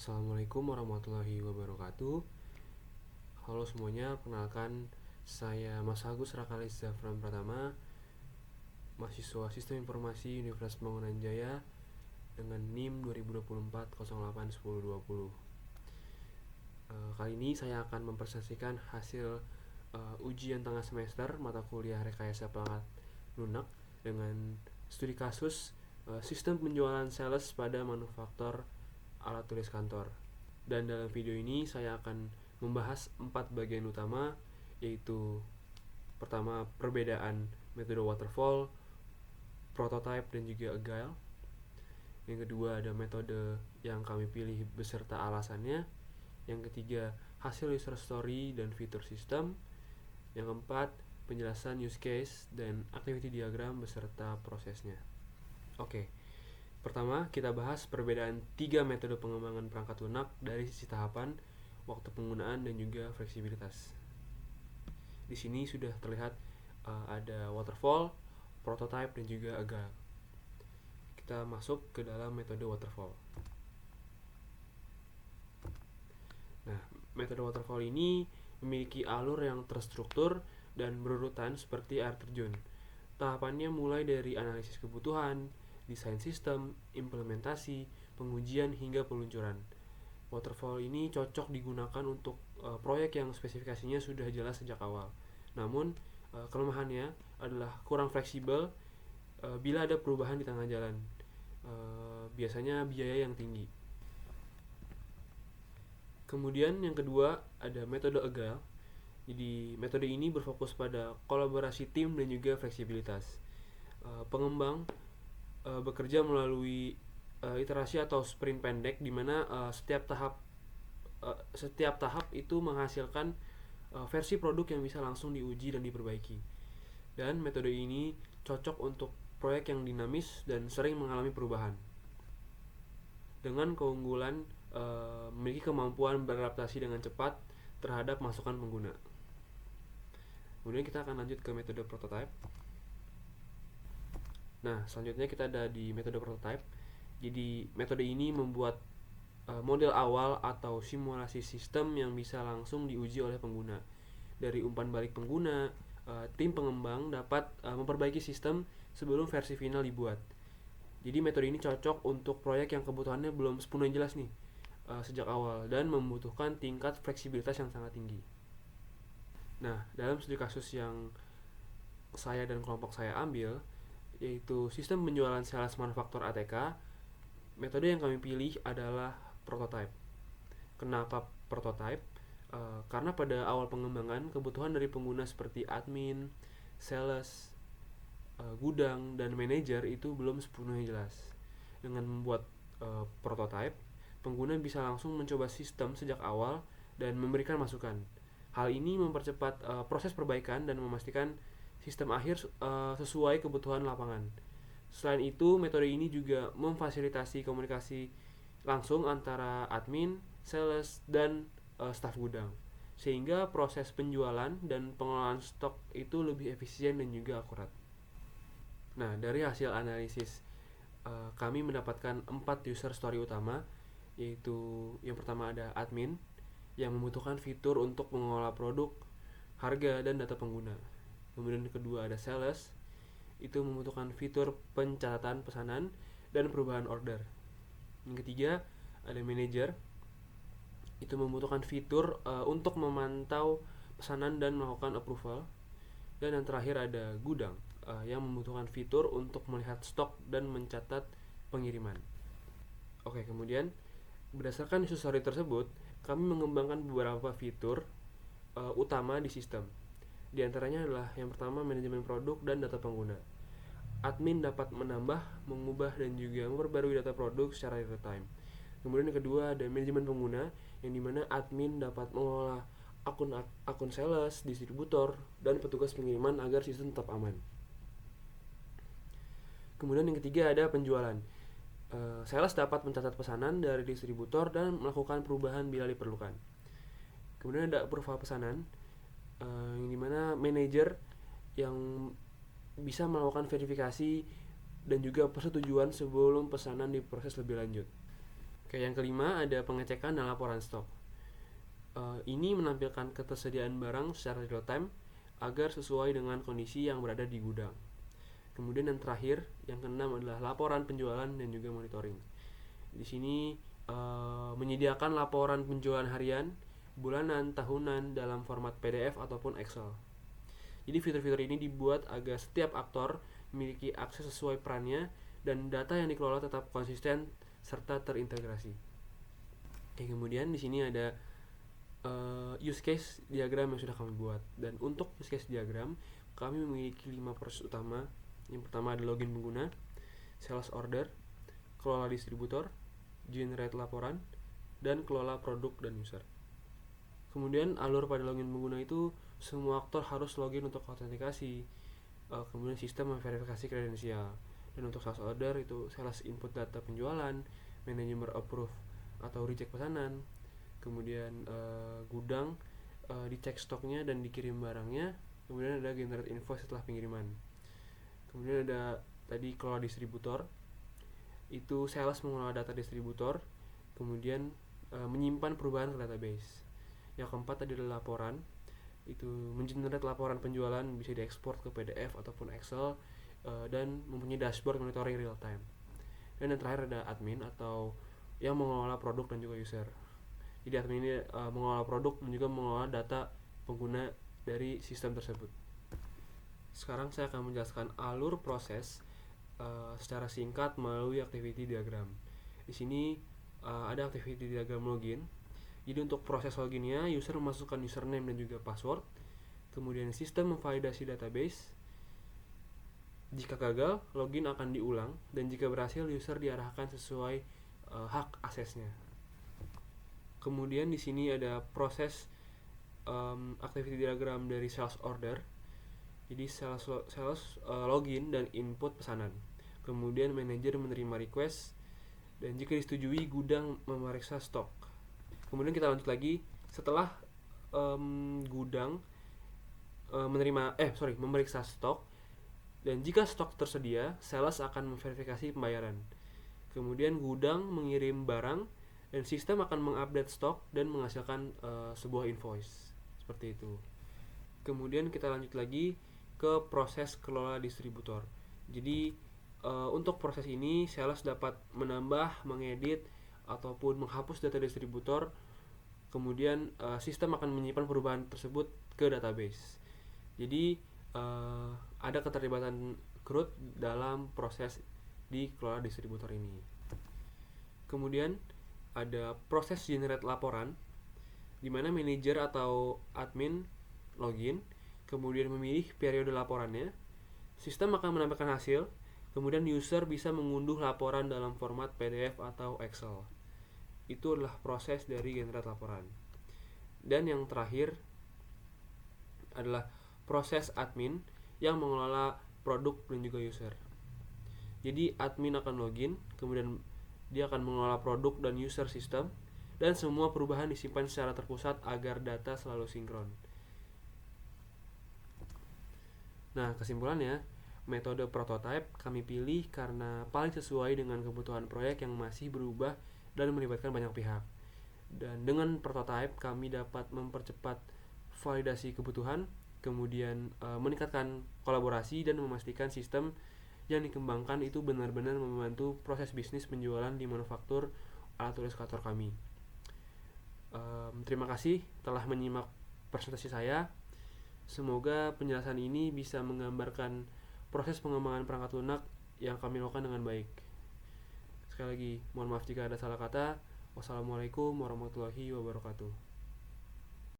Assalamualaikum warahmatullahi wabarakatuh. Halo semuanya, perkenalkan saya Mas Agus Rakalis Zafran Pratama, mahasiswa Sistem Informasi Universitas Bangunan Jaya dengan NIM 2024-08-1020. Kali ini saya akan mempresentasikan hasil ujian tengah semester mata kuliah Rekayasa Perangkat Lunak dengan studi kasus sistem penjualan sales pada manufaktur alat tulis kantor. Dan dalam video ini saya akan membahas 4 bagian utama, yaitu pertama perbedaan metode waterfall, prototype dan juga agile. Yang kedua ada metode yang kami pilih beserta alasannya. Yang ketiga hasil user story dan fitur sistem. Yang keempat penjelasan use case dan activity diagram beserta prosesnya. Oke. Pertama, kita bahas perbedaan 3 metode pengembangan perangkat lunak dari sisi tahapan, waktu penggunaan, dan juga fleksibilitas. Di sini sudah terlihat ada waterfall, prototype, dan juga agile. Kita masuk ke dalam metode waterfall. Nah, metode waterfall ini memiliki alur yang terstruktur dan berurutan seperti air terjun. Tahapannya mulai dari analisis kebutuhan, desain sistem, implementasi, pengujian, hingga peluncuran. Waterfall ini cocok digunakan untuk proyek yang spesifikasinya sudah jelas sejak awal. Namun, kelemahannya adalah kurang fleksibel bila ada perubahan di tengah jalan. Biasanya biaya yang tinggi. Kemudian yang kedua ada metode agile. Jadi metode ini berfokus pada kolaborasi tim dan juga fleksibilitas. Pengembang bekerja melalui iterasi atau sprint pendek, di mana setiap tahap itu menghasilkan versi produk yang bisa langsung diuji dan diperbaiki. Dan metode ini cocok untuk proyek yang dinamis dan sering mengalami perubahan. Dengan keunggulan memiliki kemampuan beradaptasi dengan cepat terhadap masukan pengguna. Kemudian kita akan lanjut ke metode prototype. Nah, selanjutnya kita ada di metode prototype. Jadi, metode ini membuat model awal atau simulasi sistem yang bisa langsung diuji oleh pengguna. Dari umpan balik pengguna, tim pengembang dapat memperbaiki sistem sebelum versi final dibuat. Jadi, metode ini cocok untuk proyek yang kebutuhannya belum sepenuhnya jelas nih sejak awal dan membutuhkan tingkat fleksibilitas yang sangat tinggi. Nah, dalam studi kasus yang saya dan kelompok saya ambil, yaitu sistem penjualan sales manufaktur ATK, metode yang kami pilih adalah prototype. Kenapa prototype? Karena pada awal pengembangan, kebutuhan dari pengguna seperti admin, sales, gudang, dan manajer itu belum sepenuhnya jelas. Dengan membuat prototype, pengguna bisa langsung mencoba sistem sejak awal dan memberikan masukan. Hal ini mempercepat proses perbaikan dan memastikan sistem akhir sesuai kebutuhan lapangan. Selain itu, metode ini juga memfasilitasi komunikasi langsung antara admin, sales, dan staf gudang, sehingga proses penjualan dan pengelolaan stok itu lebih efisien dan juga akurat. Nah, dari hasil analisis kami mendapatkan 4 user story utama, yaitu yang pertama ada admin yang membutuhkan fitur untuk mengelola produk, harga, dan data pengguna. Kemudian yang kedua ada sales, itu membutuhkan fitur pencatatan pesanan dan perubahan order. Yang ketiga ada manager, itu membutuhkan fitur untuk memantau pesanan dan melakukan approval. Dan yang terakhir ada gudang, yang membutuhkan fitur untuk melihat stok dan mencatat pengiriman. Oke, kemudian berdasarkan user story tersebut, kami mengembangkan beberapa fitur utama di sistem. Di antaranya adalah yang pertama manajemen produk dan data pengguna. Admin dapat menambah, mengubah, dan juga memperbarui data produk secara real time. Kemudian yang kedua ada manajemen pengguna, yang dimana admin dapat mengelola akun sales, distributor, dan petugas pengiriman agar sistem tetap aman. Kemudian yang ketiga ada penjualan. Sales dapat mencatat pesanan dari distributor dan melakukan perubahan bila diperlukan. Kemudian ada approval pesanan, yang dimana manajer yang bisa melakukan verifikasi dan juga persetujuan sebelum pesanan diproses lebih lanjut. Oke, yang kelima ada pengecekan dan laporan stok. Ini menampilkan ketersediaan barang secara real time agar sesuai dengan kondisi yang berada di gudang. Kemudian yang terakhir, yang keenam adalah laporan penjualan dan juga monitoring. Di sini menyediakan laporan penjualan harian, bulanan, tahunan dalam format PDF ataupun Excel. Jadi fitur-fitur ini dibuat agar setiap aktor memiliki akses sesuai perannya dan data yang dikelola tetap konsisten serta terintegrasi. Oke, kemudian di sini ada use case diagram yang sudah kami buat. Dan untuk use case diagram, kami memiliki 5 proses utama. Yang pertama ada login pengguna, sales order, kelola distributor, generate laporan, dan kelola produk dan user. Kemudian alur pada login pengguna itu semua aktor harus login untuk autentikasi. Kemudian sistem memverifikasi kredensial. Dan untuk sales order itu sales input data penjualan, manajemen approve atau reject pesanan. Kemudian gudang dicek stoknya dan dikirim barangnya. Kemudian ada generate invoice setelah pengiriman. Kemudian ada tadi kelola distributor, itu sales mengelola data distributor, kemudian menyimpan perubahan ke database. Yang keempat tadi adalah laporan, itu mengenerate laporan penjualan, bisa diekspor ke PDF ataupun Excel, dan mempunyai dashboard monitoring real time. Dan yang terakhir ada admin atau yang mengelola produk dan juga user. Jadi admin ini mengelola produk dan juga mengelola data pengguna dari sistem tersebut. Sekarang saya akan menjelaskan alur proses secara singkat melalui activity diagram. Di sini ada activity diagram login. Jadi untuk proses loginnya, user memasukkan username dan juga password. Kemudian sistem memvalidasi database. Jika gagal, login akan diulang, dan jika berhasil, user diarahkan sesuai hak aksesnya. Kemudian di sini ada proses activity diagram dari sales order. Jadi sales login dan input pesanan. Kemudian manajer menerima request, dan jika disetujui, gudang memeriksa stok. Kemudian kita lanjut lagi setelah gudang memeriksa stok, dan jika stok tersedia, sales akan memverifikasi pembayaran. Kemudian gudang mengirim barang, dan sistem akan mengupdate stok dan menghasilkan sebuah invoice. Seperti itu. Kemudian kita lanjut lagi ke proses kelola distributor. Jadi untuk proses ini sales dapat menambah, mengedit ataupun menghapus data distributor. Kemudian sistem akan menyimpan perubahan tersebut ke database. Jadi ada keterlibatan CRUD dalam proses di kelola distributor ini. Kemudian ada proses generate laporan, di mana manajer atau admin login, kemudian memilih periode laporannya. Sistem akan menampilkan hasil, kemudian user bisa mengunduh laporan dalam format PDF atau Excel. Itu adalah proses dari generate laporan. Dan yang terakhir adalah proses admin yang mengelola produk dan juga user. Jadi admin akan login, kemudian dia akan mengelola produk dan user sistem, dan semua perubahan disimpan secara terpusat agar data selalu sinkron. Nah, kesimpulannya, metode prototype kami pilih karena paling sesuai dengan kebutuhan proyek yang masih berubah dan melibatkan banyak pihak. Dan dengan prototype kami dapat mempercepat validasi kebutuhan, kemudian meningkatkan kolaborasi dan memastikan sistem yang dikembangkan itu benar-benar membantu proses bisnis penjualan di manufaktur alat tulis kantor kami. Terima kasih telah menyimak presentasi saya. Semoga penjelasan ini bisa menggambarkan proses pengembangan perangkat lunak yang kami lakukan dengan baik. Sekali lagi, mohon maaf jika ada salah kata. Wassalamualaikum warahmatullahi wabarakatuh.